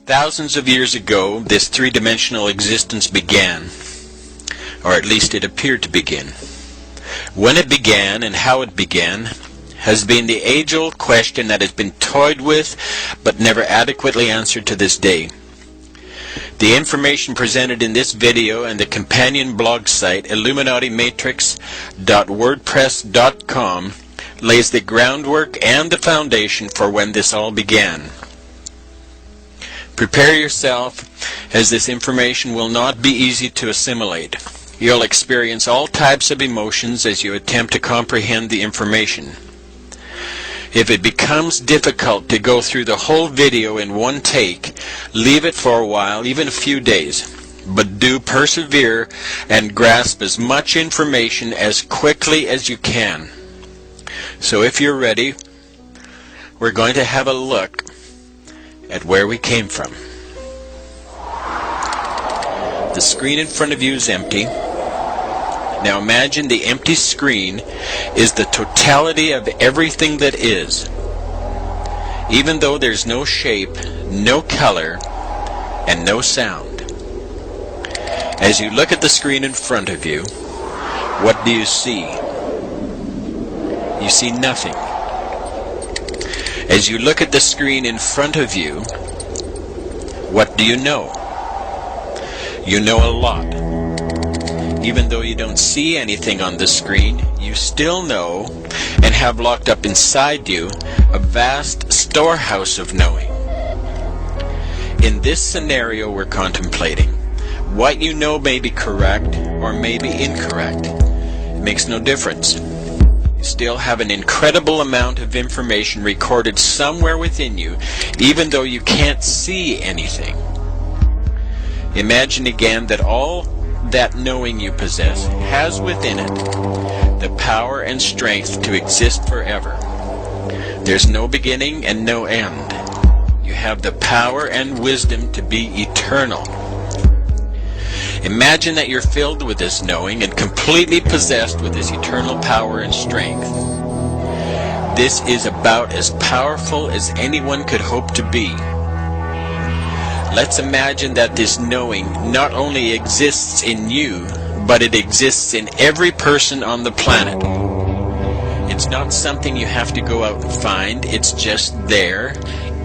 Thousands of years ago, this three-dimensional existence began, or at least it appeared to begin. When it began and how it began has been the age-old question that has been toyed with but never adequately answered to this day. The information presented in this video and the companion blog site illuminatimatrix.wordpress.com lays the groundwork and the foundation for when this all began. Prepare yourself, as this information will not be easy to assimilate. You'll experience all types of emotions as you attempt to comprehend the information. If it becomes difficult to go through the whole video in one take, leave it for a while, even a few days. But do persevere and grasp as much information as quickly as you can. So if you're ready, we're going to have a look at where we came from. The screen in front of you is empty. Now imagine the empty screen is the totality of everything that is. Even though there's no shape, no color, and no sound. As you look at the screen in front of you, what do you see? You see nothing. As you look at the screen in front of you, what do you know? You know a lot. Even though you don't see anything on the screen, you still know and have locked up inside you a vast storehouse of knowing. In this scenario we're contemplating, what you know may be correct or may be incorrect. It makes no difference. You still have an incredible amount of information recorded somewhere within you, even though you can't see anything. Imagine again that all that knowing you possess has within it the power and strength to exist forever. There's no beginning and no end. You have the power and wisdom to be eternal. Imagine that you're filled with this knowing and completely possessed with this eternal power and strength. This is about as powerful as anyone could hope to be. Let's imagine that this knowing not only exists in you, but it exists in every person on the planet. It's not something you have to go out and find. It's just there,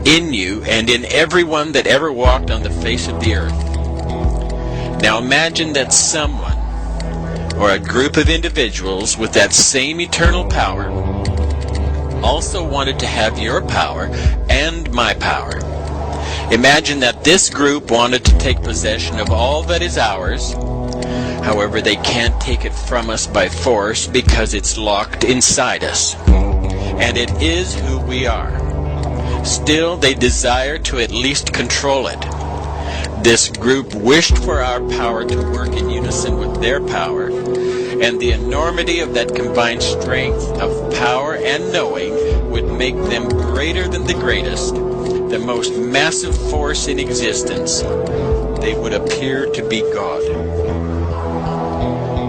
in you, and in everyone that ever walked on the face of the earth. Now imagine that someone, or a group of individuals with that same eternal power, also wanted to have your power and my power. Imagine that this group wanted to take possession of all that is ours. However, they can't take it from us by force because it's locked inside us. And it is who we are. Still, they desire to at least control it. This group wished for our power to work in unison with their power, and the enormity of that combined strength of power and knowing would make them greater than the greatest, the most massive force in existence. They would appear to be God.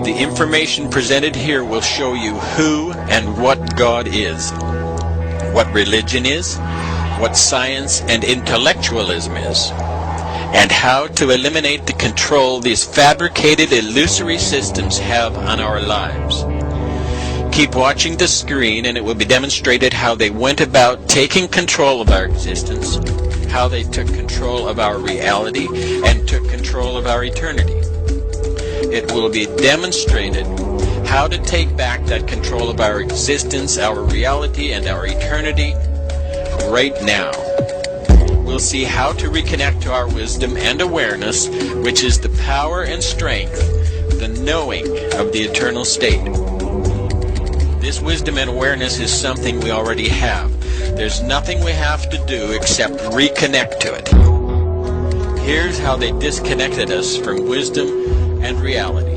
The information presented here will show you who and what God is, what religion is, what science and intellectualism is, and how to eliminate the control these fabricated illusory systems have on our lives. Keep watching the screen and it will be demonstrated how they went about taking control of our existence, how they took control of our reality and took control of our eternity. It will be demonstrated how to take back that control of our existence, our reality, and our eternity right now. We'll see how to reconnect to our wisdom and awareness, which is the power and strength, the knowing of the eternal state. This wisdom and awareness is something we already have. There's nothing we have to do except reconnect to it. Here's how they disconnected us from wisdom and reality.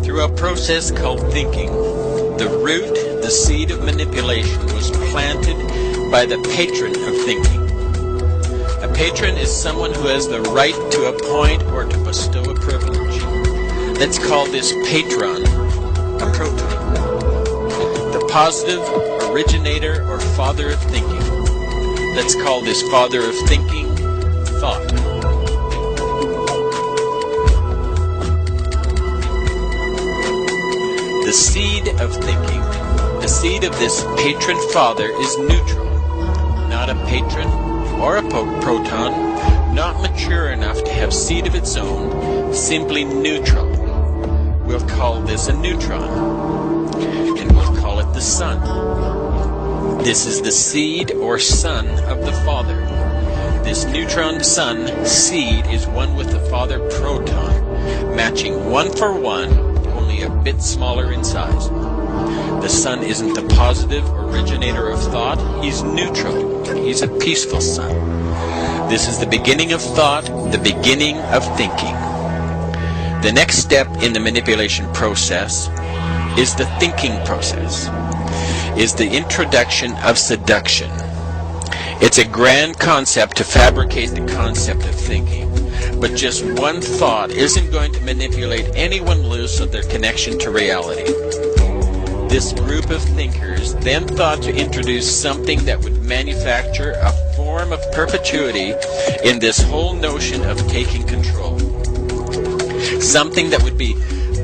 Through a process called thinking, the root, the seed of manipulation, was planted by the patron of thinking. A patron is someone who has the right to appoint or to bestow a privilege. Let's call this patron a proton. The positive originator or father of thinking. Let's call this father of thinking thought. The seed of thinking, the seed of this patron father is neutral, not a patron or a proton, not mature enough to have seed of its own, simply neutral. We'll call this a neutron, and we'll call it the sun. This is the seed or son of the father. This neutron sun seed is one with the father proton, matching 1 for 1, only a bit smaller in size. The sun isn't the positive originator of thought, he's neutral. He's a peaceful sun. This is the beginning of thought, the beginning of thinking. The next step in the manipulation process is the thinking process, is the introduction of seduction. It's a grand concept to fabricate the concept of thinking, but just one thought isn't going to manipulate anyone loose of their connection to reality. This group of thinkers then thought to introduce something that would manufacture a form of perpetuity in this whole notion of taking control. Something that would be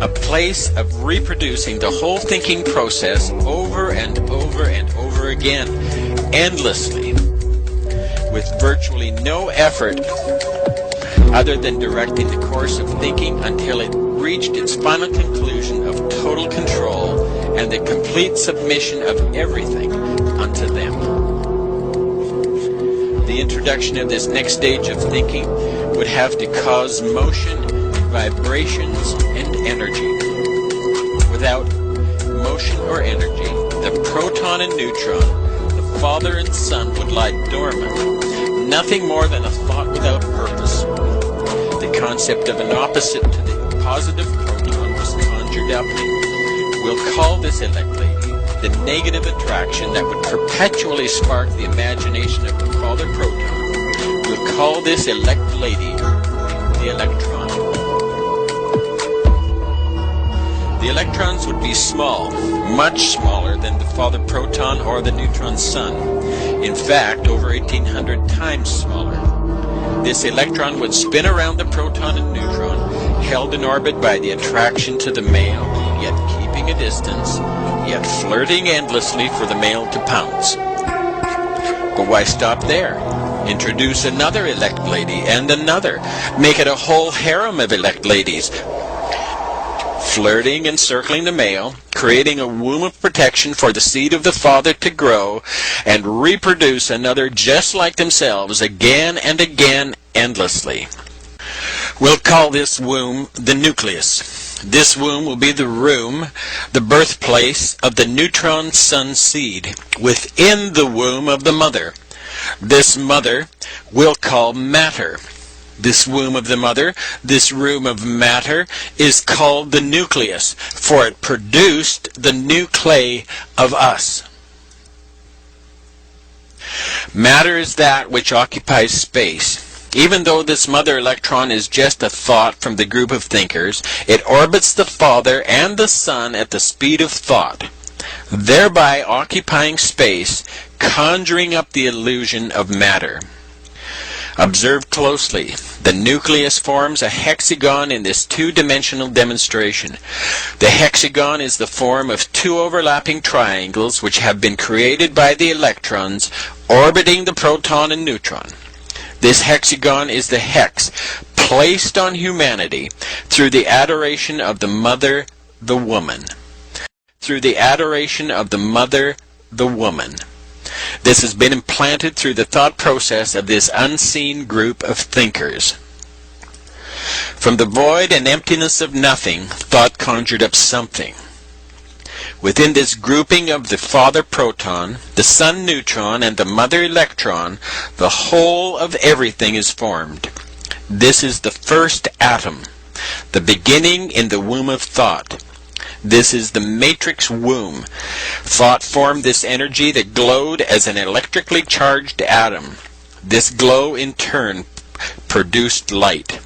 a place of reproducing the whole thinking process over and over and over again, endlessly, with virtually no effort other than directing the course of thinking until it reached its final conclusion of total control and the complete submission of everything unto them. The introduction of this next stage of thinking would have to cause motion, vibrations, and energy. Without motion or energy, the proton and neutron, the father and son, would lie dormant, nothing more than a thought without purpose. The concept of an opposite to the positive proton was conjured up. We'll call this elect lady the negative attraction that would perpetually spark the imagination of the father proton. We'll call this elect lady the electron. The electrons would be small, much smaller than the father proton or the neutron sun. In fact, over 1,800 times smaller. This electron would spin around the proton and neutron, held in orbit by the attraction to the male, yet keeping a distance, yet flirting endlessly for the male to pounce. But why stop there? Introduce another elect lady and another. Make it a whole harem of elect ladies, flirting and circling the male, creating a womb of protection for the seed of the father to grow and reproduce another just like themselves again and again endlessly. We'll call this womb the nucleus. This womb will be the room, the birthplace of the neutron sun seed within the womb of the mother. This mother we'll call matter. This womb of the mother, this room of matter, is called the nucleus, for it produced the nuclei of us. Matter is that which occupies space. Even though this mother electron is just a thought from the group of thinkers, it orbits the father and the son at the speed of thought, thereby occupying space, conjuring up the illusion of matter. Observe closely. The nucleus forms a hexagon in this two-dimensional demonstration. The hexagon is the form of two overlapping triangles which have been created by the electrons orbiting the proton and neutron. This hexagon is the hex placed on humanity through the adoration of the mother, the woman. Through the adoration of the mother, the woman. This has been implanted through the thought process of this unseen group of thinkers. From the void and emptiness of nothing, thought conjured up something. Within this grouping of the father proton, the son neutron, and the mother electron, the whole of everything is formed. This is the first atom, the beginning in the womb of thought. This is the matrix womb. Thought formed this energy that glowed as an electrically charged atom. This glow, in turn, produced light.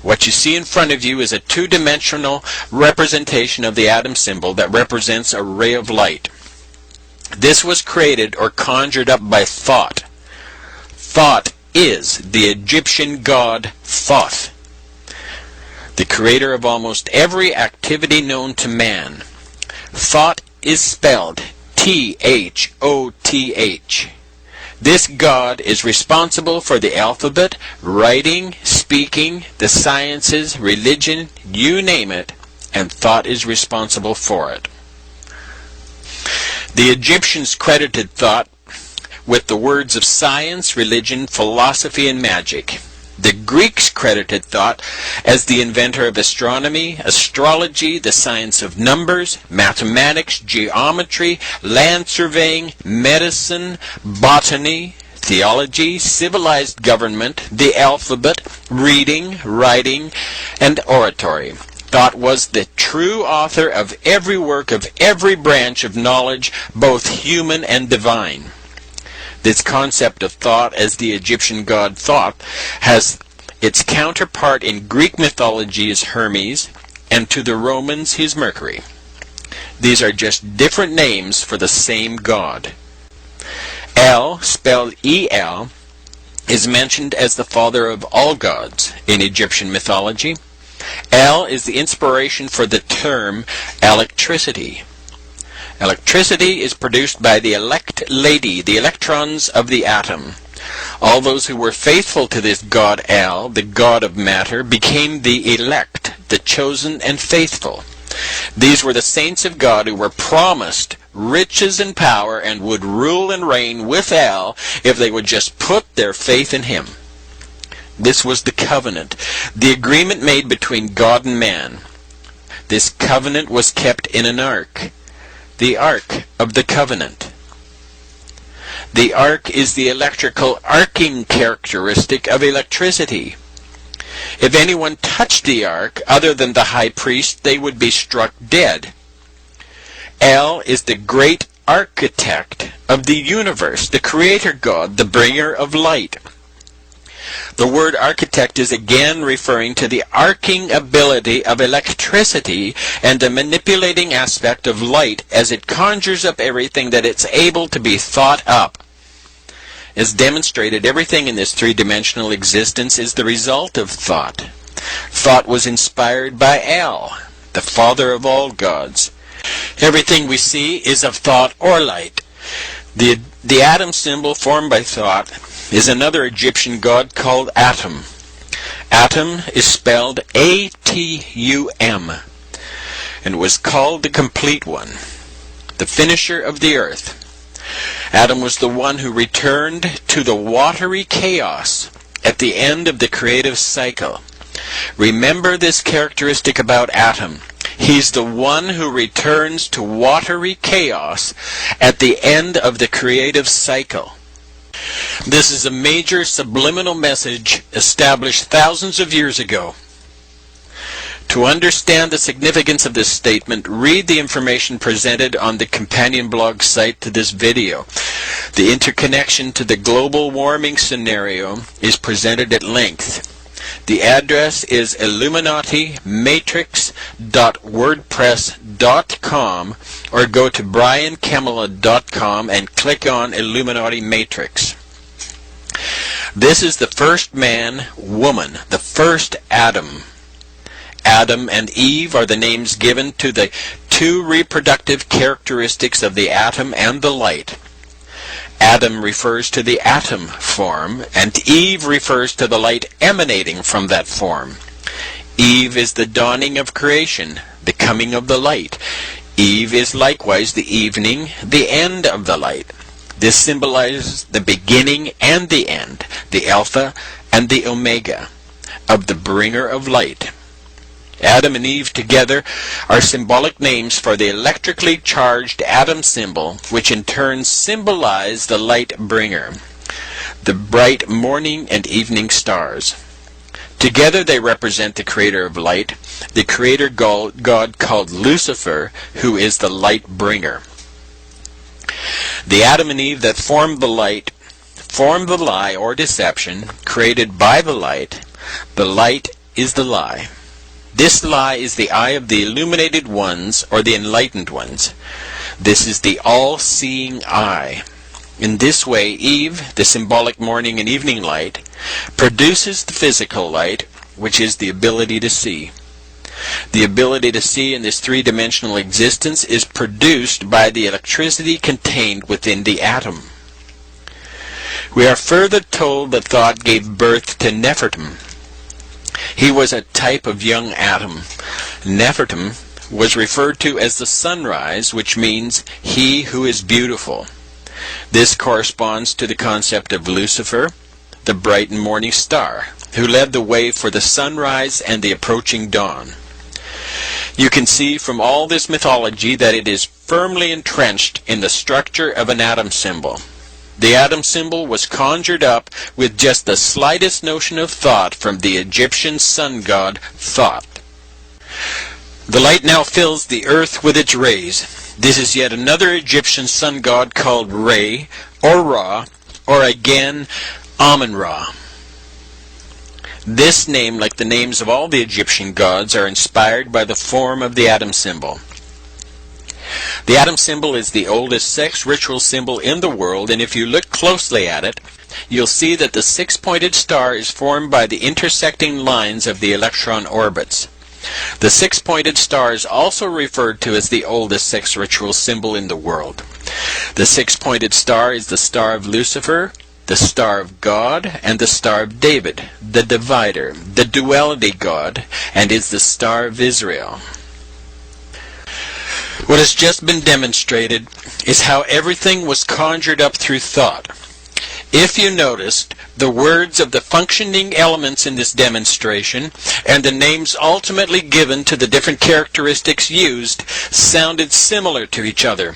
What you see in front of you is a two-dimensional representation of the atom symbol that represents a ray of light. This was created or conjured up by thought. Thought is the Egyptian god Thoth, the creator of almost every activity known to man. Thought is spelled Thoth. This god is responsible for the alphabet, writing, speaking, the sciences, religion, you name it, and thought is responsible for it. The Egyptians credited thought with the words of science, religion, philosophy, and magic. The Greeks credited thought as the inventor of astronomy, astrology, the science of numbers, mathematics, geometry, land surveying, medicine, botany, theology, civilized government, the alphabet, reading, writing, and oratory. Thought was the true author of every work of every branch of knowledge, both human and divine. This concept of thought as the Egyptian god Thoth has its counterpart in Greek mythology as Hermes, and to the Romans he is Mercury. These are just different names for the same god. El, spelled E-L, is mentioned as the father of all gods in Egyptian mythology. El is the inspiration for the term electricity. Electricity is produced by the elect lady, the electrons of the atom. All those who were faithful to this god El, the god of matter, became the elect, the chosen and faithful. These were the saints of God who were promised riches and power and would rule and reign with El if they would just put their faith in him. This was the covenant, the agreement made between God and man. This covenant was kept in an ark, the Ark of the Covenant. The ark is the electrical arcing characteristic of electricity. If anyone touched the ark other than the high priest, they would be struck dead. El is the great architect of the universe, the creator God, the bringer of light. The word architect is again referring to the arcing ability of electricity and the manipulating aspect of light as it conjures up everything that it's able to be thought up. As demonstrated, everything in this three-dimensional existence is the result of thought. Thought was inspired by El, the father of all gods. Everything we see is of thought or light. The atom symbol formed by thought is another Egyptian god called Atum. Atum is spelled A-T-U-M and was called the complete one, the finisher of the earth. Atum was the one who returned to the watery chaos at the end of the creative cycle. Remember this characteristic about Atum. He's the one who returns to watery chaos at the end of the creative cycle. This is a major subliminal message established thousands of years ago. To understand the significance of this statement, read the information presented on the companion blog site to this video. The interconnection to the global warming scenario is presented at length. The address is illuminatimatrix.wordpress.com or go to briankemela.com and click on Illuminati Matrix. This is the first man, woman, the first Adam. Adam and Eve are the names given to the two reproductive characteristics of the atom and the light. Adam refers to the atom form, and Eve refers to the light emanating from that form. Eve is the dawning of creation, the coming of the light. Eve is likewise the evening, the end of the light. This symbolizes the beginning and the end, the Alpha and the Omega, of the bringer of light. Adam and Eve together are symbolic names for the electrically charged atom symbol, which in turn symbolize the light bringer, the bright morning and evening stars. Together they represent the creator of light, the creator god called Lucifer, who is the light bringer. The Adam and Eve that formed the light formed the lie or deception created by the light. The light is the lie. This lie is the eye of the illuminated ones or the enlightened ones. This is the all-seeing eye. In this way, Eve, the symbolic morning and evening light, produces the physical light, which is the ability to see. The ability to see in this three-dimensional existence is produced by the electricity contained within the atom. We are further told that thought gave birth to Nefertum. He was a type of young atom. Nefertum was referred to as the sunrise, which means he who is beautiful. This corresponds to the concept of Lucifer, the bright and morning star, who led the way for the sunrise and the approaching dawn. You can see from all this mythology that it is firmly entrenched in the structure of an atom symbol. The atom symbol was conjured up with just the slightest notion of thought from the Egyptian sun god Thoth. The light now fills the earth with its rays. This is yet another Egyptian sun god called Re, or Ra, or again Amun-Ra. This name, like the names of all the Egyptian gods, are inspired by the form of the atom symbol. The atom symbol is the oldest sex ritual symbol in the world, and if you look closely at it, you'll see that the six-pointed star is formed by the intersecting lines of the electron orbits. The six-pointed star is also referred to as the oldest sex ritual symbol in the world. The six-pointed star is the star of Lucifer, the star of God, and the star of David, the divider, the duality god, and is the star of Israel. What has just been demonstrated is how everything was conjured up through thought. If you noticed, the words of the functioning elements in this demonstration and the names ultimately given to the different characteristics used sounded similar to each other.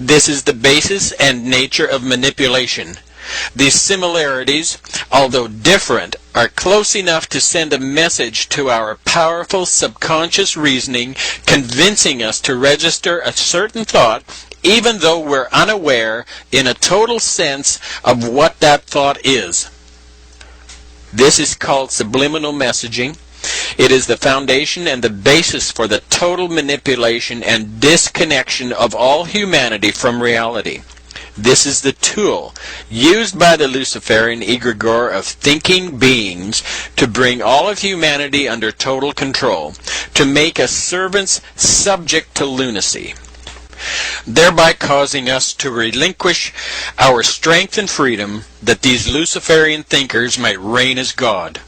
This is the basis and nature of manipulation. These similarities, although different, are close enough to send a message to our powerful subconscious reasoning, convincing us to register a certain thought, even though we're unaware in a total sense of what that thought is. This is called subliminal messaging. It is the foundation and the basis for the total manipulation and disconnection of all humanity from reality. This is the tool used by the Luciferian egregore of thinking beings to bring all of humanity under total control, to make us servants subject to lunacy, thereby causing us to relinquish our strength and freedom that these Luciferian thinkers might reign as God.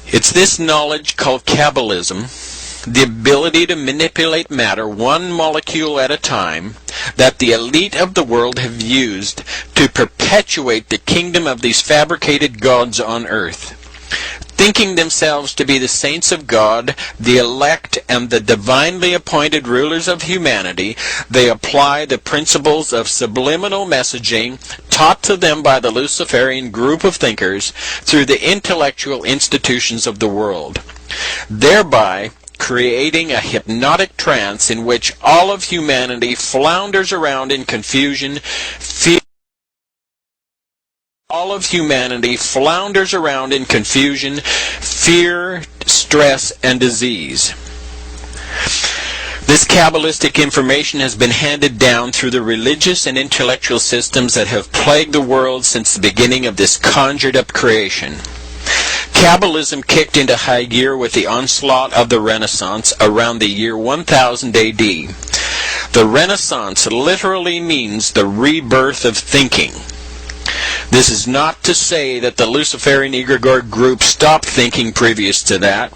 It's this knowledge called Kabbalism, the ability to manipulate matter one molecule at a time, that the elite of the world have used to perpetuate the kingdom of these fabricated gods on earth. Thinking themselves to be the saints of God, the elect, and the divinely appointed rulers of humanity, they apply the principles of subliminal messaging taught to them by the Luciferian group of thinkers through the intellectual institutions of the world, thereby creating a hypnotic trance in which all of humanity flounders around in confusion, fear, stress, and disease. This Kabbalistic information has been handed down through the religious and intellectual systems that have plagued the world since the beginning of this conjured-up creation. Kabbalism kicked into high gear with the onslaught of the Renaissance around the year 1000 AD. The Renaissance literally means the rebirth of thinking. This is not to say that the Luciferian egregore group stopped thinking previous to that.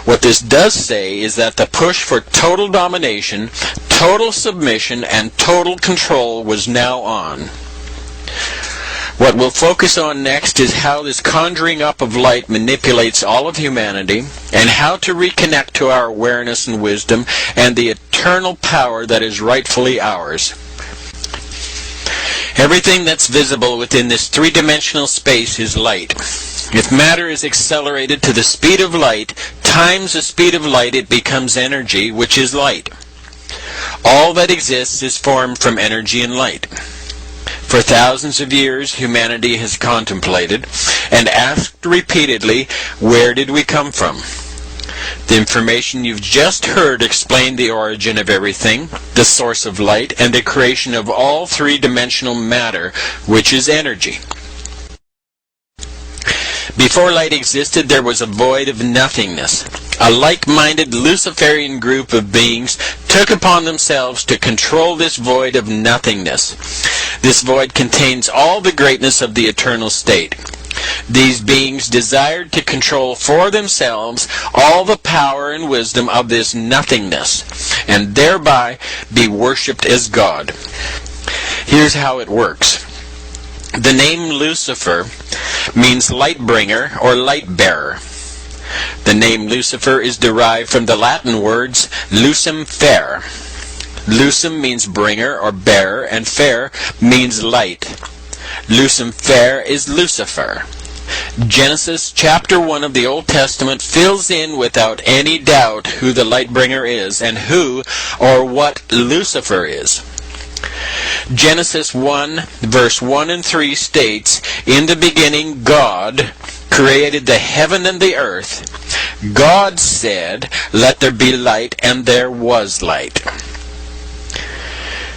What this does say is that the push for total domination, total submission, and total control was now on. What we'll focus on next is how this conjuring up of light manipulates all of humanity, and how to reconnect to our awareness and wisdom and the eternal power that is rightfully ours. Everything that's visible within this three-dimensional space is light. If matter is accelerated to the speed of light times the speed of light, it becomes energy, which is light. All that exists is formed from energy and light. For thousands of years, humanity has contemplated and asked repeatedly, where did we come from? The information you've just heard explained the origin of everything, the source of light, and the creation of all three-dimensional matter, which is energy. Before light existed, there was a void of nothingness. A like-minded Luciferian group of beings took upon themselves to control this void of nothingness. This void contains all the greatness of the eternal state. These beings desired to control for themselves all the power and wisdom of this nothingness, and thereby be worshipped as God. Here's how it works. The name Lucifer means light bringer or light bearer. The name Lucifer is derived from the Latin words lucem fer. Lucem means bringer or bearer, and fer means light. Lucem fer is Lucifer. Genesis chapter 1 of the Old Testament fills in without any doubt who the light bringer is and who or what Lucifer is. Genesis 1 verse 1 and 3 states, "In the beginning God created the heaven and the earth. God said, 'Let there be light,' and there was light."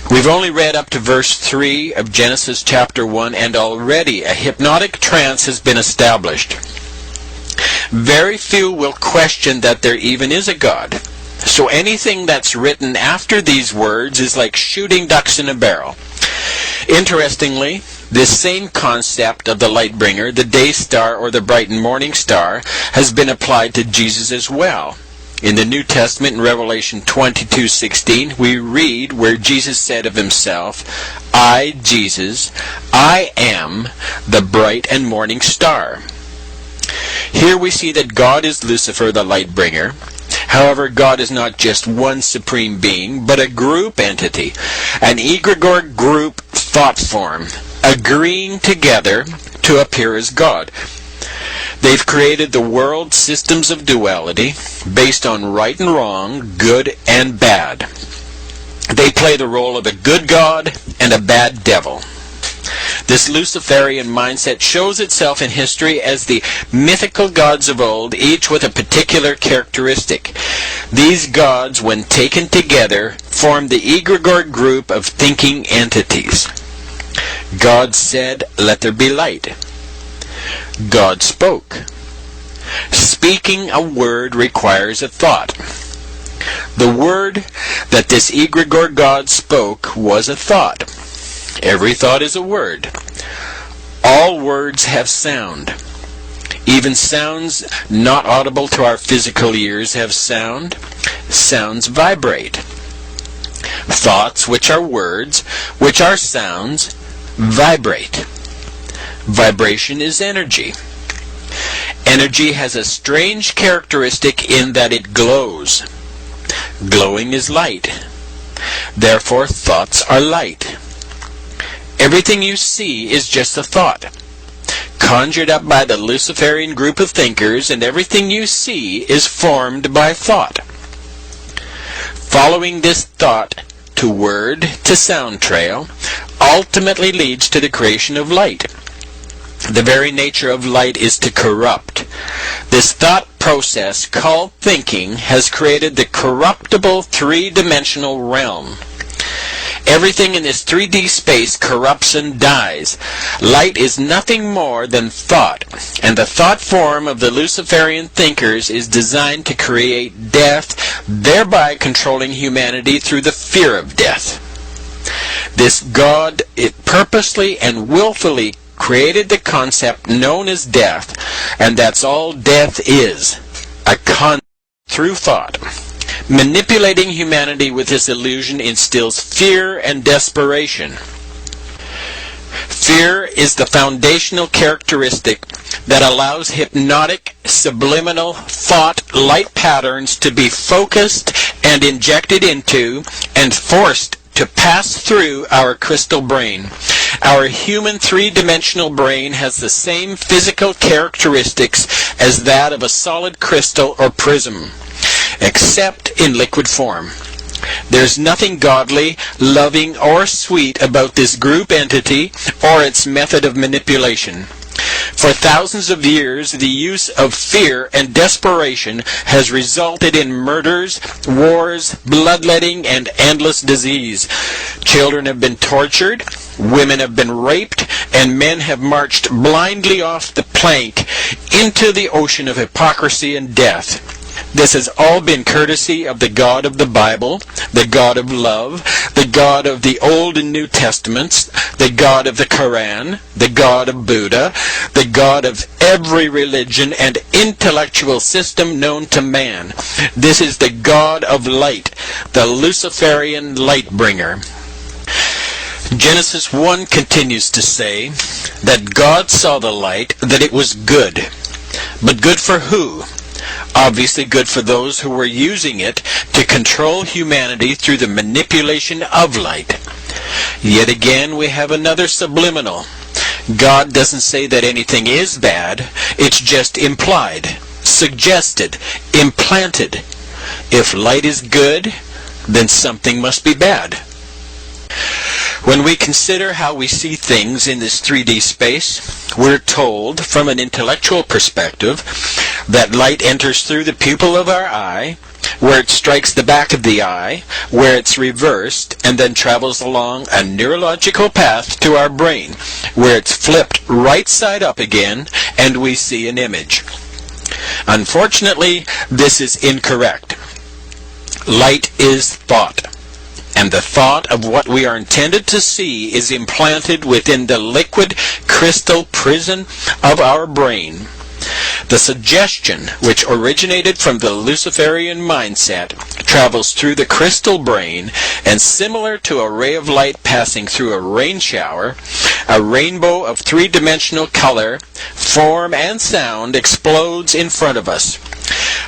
We've only read up to verse 3 of Genesis chapter 1, and already a hypnotic trance has been established. Very few will question that there even is a God. So anything that's written after these words is like shooting ducks in a barrel. Interestingly, this same concept of the light bringer, the day star or the bright and morning star, has been applied to Jesus as well. In the New Testament, in Revelation 22:16, we read where Jesus said of himself, "I, Jesus, I am the bright and morning star." Here we see that God is Lucifer, the light bringer. However, God is not just one supreme being, but a group entity, an egregore group thought form, agreeing together to appear as God. They've created the world systems of duality based on right and wrong, good and bad. They play the role of a good God and a bad devil. This Luciferian mindset shows itself in history as the mythical gods of old, each with a particular characteristic. These gods, when taken together, form the egregore group of thinking entities. God said, "Let there be light." God spoke. Speaking a word requires a thought. The word that this egregore God spoke was a thought. Every thought is a word. All words have sound. Even sounds not audible to our physical ears have sound. Sounds vibrate. Thoughts, which are words, which are sounds, vibrate. Vibration is energy. Energy has a strange characteristic in that it glows. Glowing is light. Therefore, thoughts are light. Everything you see is just a thought, conjured up by the Luciferian group of thinkers, and everything you see is formed by thought. Following this thought to word to sound trail ultimately leads to the creation of light. The very nature of light is to corrupt. This thought process called thinking has created the corruptible three-dimensional realm. Everything in this 3D space corrupts and dies. Light is nothing more than thought, and the thought form of the Luciferian thinkers is designed to create death, thereby controlling humanity through the fear of death. This God, it purposely and willfully created the concept known as death, and that's all death is, a concept through thought. Manipulating humanity with this illusion instills fear and desperation. Fear is the foundational characteristic that allows hypnotic, subliminal thought light patterns to be focused and injected into and forced to pass through our crystal brain. Our human three-dimensional brain has the same physical characteristics as that of a solid crystal or prism, except in liquid form. There's nothing godly, loving, or sweet about this group entity or its method of manipulation. For thousands of years, the use of fear and desperation has resulted in murders, wars, bloodletting, and endless disease. Children have been tortured, women have been raped, and men have marched blindly off the plank into the ocean of hypocrisy and death. This has all been courtesy of the God of the Bible, the God of love, the God of the Old and New Testaments, the God of the Quran, the God of Buddha, the God of every religion and intellectual system known to man. This is the God of light, the Luciferian light bringer. Genesis 1 continues to say that God saw the light, that it was good. But good for who? Obviously good for those who were using it to control humanity through the manipulation of light. Yet again, we have another subliminal. God doesn't say that anything is bad. It's just implied, suggested, implanted. If light is good, then something must be bad. When we consider how we see things in this 3D space, we're told, from an intellectual perspective, that light enters through the pupil of our eye, where it strikes the back of the eye, where it's reversed, and then travels along a neurological path to our brain, where it's flipped right side up again, and we see an image. Unfortunately, this is incorrect. Light is thought. And the thought of what we are intended to see is implanted within the liquid crystal prison of our brain. The suggestion, which originated from the Luciferian mindset, travels through the crystal brain, and similar to a ray of light passing through a rain shower, a rainbow of three-dimensional color, form, and sound explodes in front of us.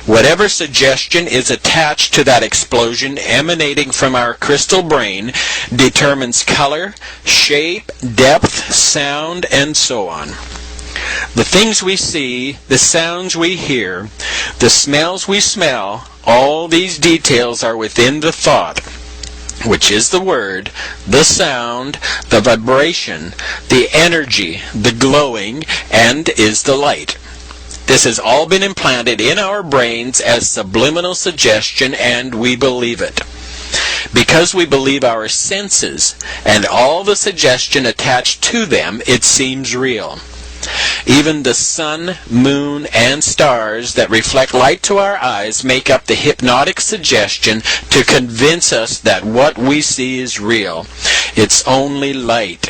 Whatever suggestion is attached to that explosion emanating from our crystal brain determines color, shape, depth, sound, and so on. The things we see, the sounds we hear, the smells we smell, all these details are within the thought, which is the word, the sound, the vibration, the energy, the glowing, and is the light. This has all been implanted in our brains as subliminal suggestion, and we believe it. Because we believe our senses and all the suggestion attached to them, it seems real. Even the sun, moon, and stars that reflect light to our eyes make up the hypnotic suggestion to convince us that what we see is real. It's only light.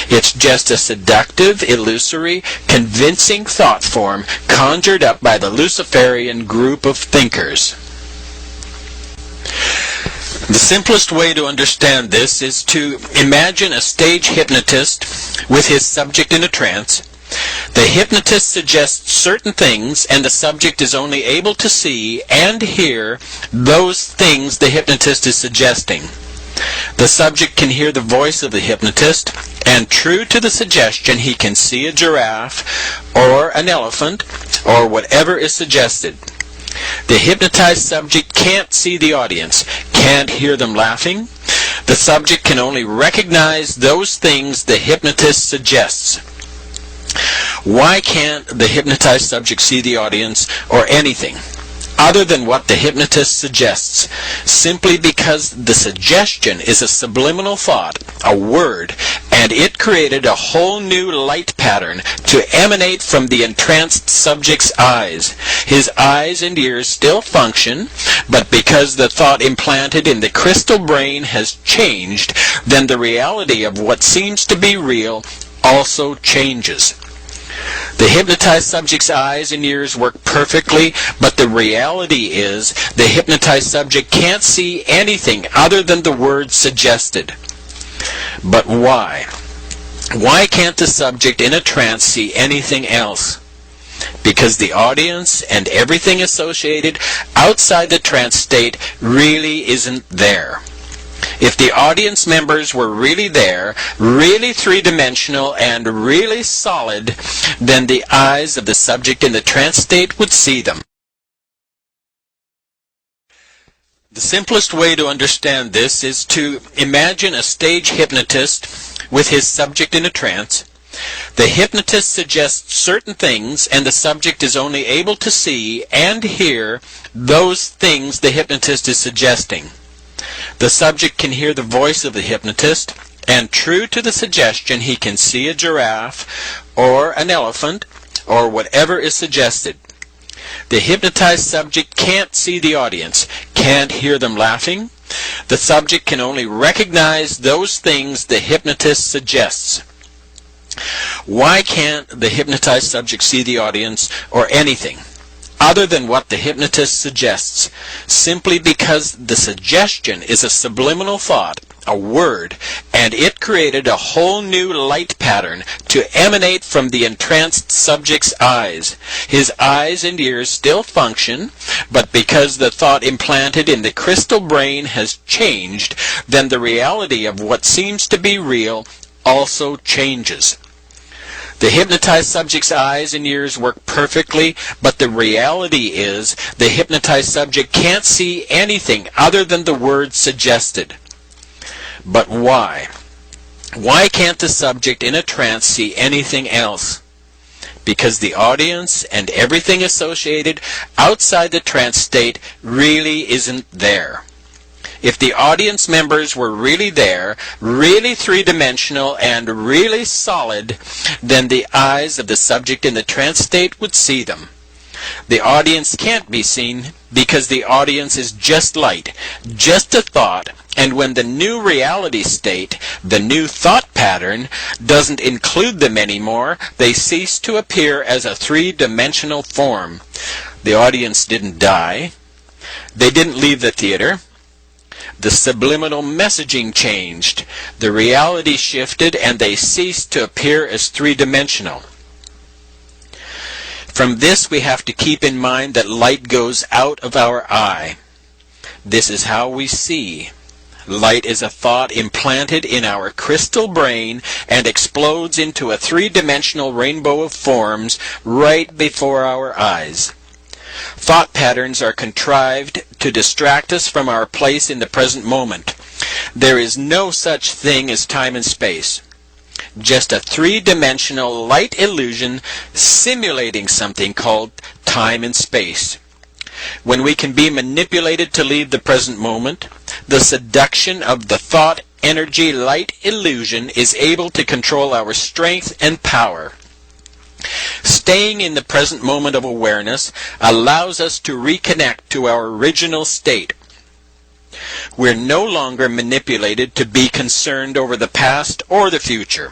It's just a seductive, illusory, convincing thought form conjured up by the Luciferian group of thinkers. The simplest way to understand this is to imagine a stage hypnotist with his subject in a trance. The hypnotist suggests certain things, and the subject is only able to see and hear those things the hypnotist is suggesting. The subject can hear the voice of the hypnotist, and true to the suggestion, he can see a giraffe, or an elephant, or whatever is suggested. The hypnotized subject can't see the audience, can't hear them laughing. The subject can only recognize those things the hypnotist suggests. Why can't the hypnotized subject see the audience or anything other than what the hypnotist suggests? Simply because the suggestion is a subliminal thought, a word, and it created a whole new light pattern to emanate from the entranced subject's eyes. His eyes and ears still function, but because the thought implanted in the crystal brain has changed, then the reality of what seems to be real also changes. The hypnotized subject's eyes and ears work perfectly, but the reality is the hypnotized subject can't see anything other than the words suggested. But why? Why can't the subject in a trance see anything else? Because the audience and everything associated outside the trance state really isn't there. If the audience members were really there, really three-dimensional and really solid, then the eyes of the subject in the trance state would see them. The simplest way to understand this is to imagine a stage hypnotist with his subject in a trance. The hypnotist suggests certain things, and the subject is only able to see and hear those things the hypnotist is suggesting. The subject can hear the voice of the hypnotist, and true to the suggestion, he can see a giraffe or an elephant or whatever is suggested. The hypnotized subject can't see the audience, can't hear them laughing. The subject can only recognize those things the hypnotist suggests. Why can't the hypnotized subject see the audience or anything other than what the hypnotist suggests? Simply because the suggestion is a subliminal thought, a word, and it created a whole new light pattern to emanate from the entranced subject's eyes. His eyes and ears still function, but because the thought implanted in the crystal brain has changed, then the reality of what seems to be real also changes. The hypnotized subject's eyes and ears work perfectly, but the reality is the hypnotized subject can't see anything other than the words suggested. But why? Why can't the subject in a trance see anything else? Because the audience and everything associated outside the trance state really isn't there. If the audience members were really there, really three-dimensional and really solid, then the eyes of the subject in the trance state would see them. The audience can't be seen because the audience is just light, just a thought, and when the new reality state, the new thought pattern, doesn't include them anymore, they cease to appear as a three-dimensional form. The audience didn't die. They didn't leave the theater. The subliminal messaging changed. The reality shifted, and they ceased to appear as three-dimensional. From this, we have to keep in mind that light goes out of our eye. This is how we see. Light is a thought implanted in our crystal brain and explodes into a three-dimensional rainbow of forms right before our eyes. Thought patterns are contrived to distract us from our place in the present moment. There is no such thing as time and space. Just a three-dimensional light illusion simulating something called time and space. When we can be manipulated to leave the present moment, the seduction of the thought energy light illusion is able to control our strength and power. Staying in the present moment of awareness allows us to reconnect to our original state. We're no longer manipulated to be concerned over the past or the future.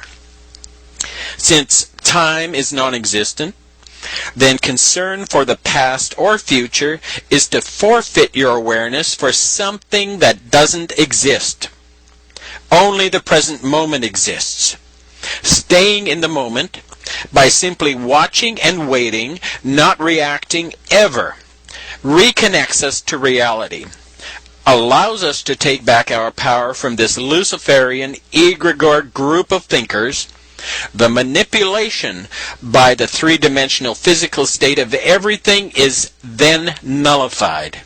Since time is non-existent, then concern for the past or future is to forfeit your awareness for something that doesn't exist. Only the present moment exists. Staying in the moment, by simply watching and waiting, not reacting ever, reconnects us to reality, allows us to take back our power from this Luciferian egregore group of thinkers. The manipulation by the three-dimensional physical state of everything is then nullified.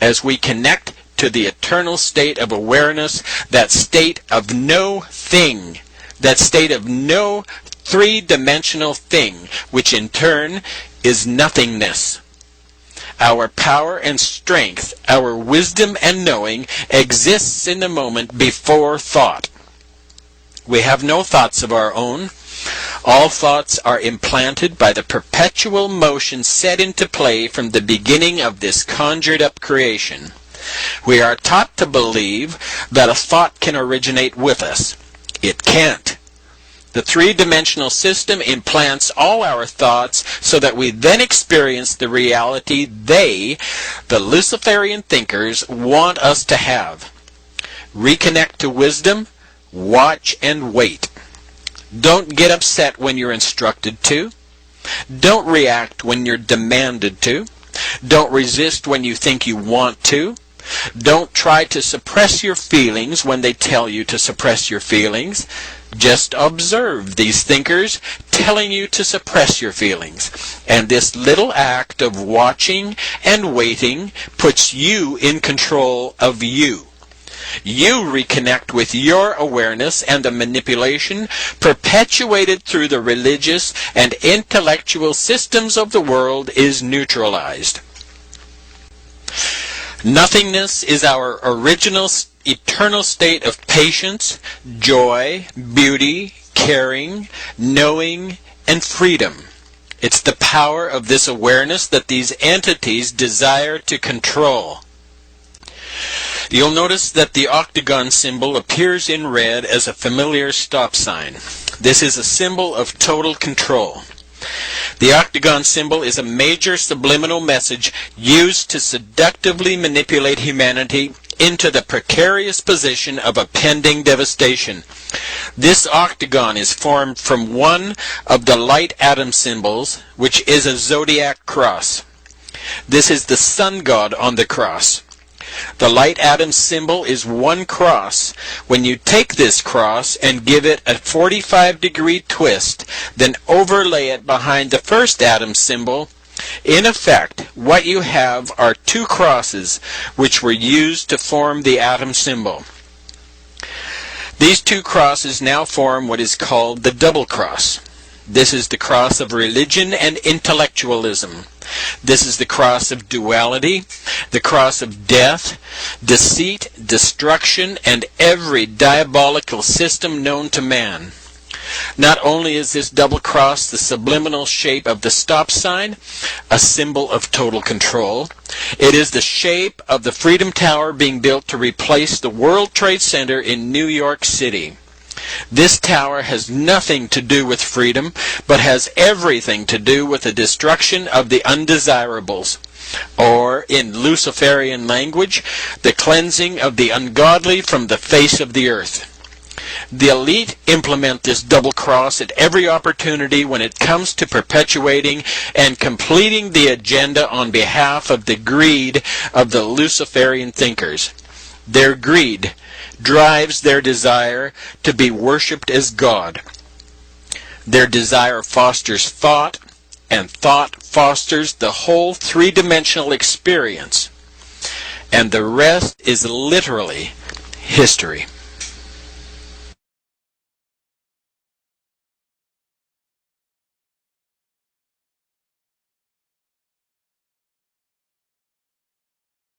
As we connect to the eternal state of awareness, that state of no thing, that state of no three-dimensional thing, which in turn is nothingness. Our power and strength, our wisdom and knowing exists in the moment before thought. We have no thoughts of our own. All thoughts are implanted by the perpetual motion set into play from the beginning of this conjured-up creation. We are taught to believe that a thought can originate with us. It can't. The three-dimensional system implants all our thoughts so that we then experience the reality they, the Luciferian thinkers, want us to have. Reconnect to wisdom, watch and wait. Don't get upset when you're instructed to. Don't react when you're demanded to. Don't resist when you think you want to. Don't try to suppress your feelings when they tell you to suppress your feelings. Just observe these thinkers telling you to suppress your feelings. And this little act of watching and waiting puts you in control of you. You reconnect with your awareness, and the manipulation perpetuated through the religious and intellectual systems of the world is neutralized. Nothingness is our original eternal state of patience, joy, beauty, caring, knowing, and freedom. It's the power of this awareness that these entities desire to control. You'll notice that the octagon symbol appears in red as a familiar stop sign. This is a symbol of total control. The octagon symbol is a major subliminal message used to seductively manipulate humanity into the precarious position of a pending devastation. This octagon is formed from one of the light atom symbols, which is a zodiac cross. This is the sun god on the cross. The light atom symbol is one cross. When you take this cross and give it a 45-degree twist, then overlay it behind the first atom symbol, in effect, what you have are two crosses which were used to form the atom symbol. These two crosses now form what is called the double cross. This is the cross of religion and intellectualism. This is the cross of duality, the cross of death, deceit, destruction, and every diabolical system known to man. Not only is this double cross the subliminal shape of the stop sign, a symbol of total control, it is the shape of the Freedom Tower being built to replace the World Trade Center in New York City. This tower has nothing to do with freedom, but has everything to do with the destruction of the undesirables, or, in Luciferian language, the cleansing of the ungodly from the face of the earth. The elite implement this double cross at every opportunity when it comes to perpetuating and completing the agenda on behalf of the greed of the Luciferian thinkers. Their greed drives their desire to be worshipped as God. Their desire fosters thought, and thought fosters the whole three-dimensional experience. And the rest is literally history.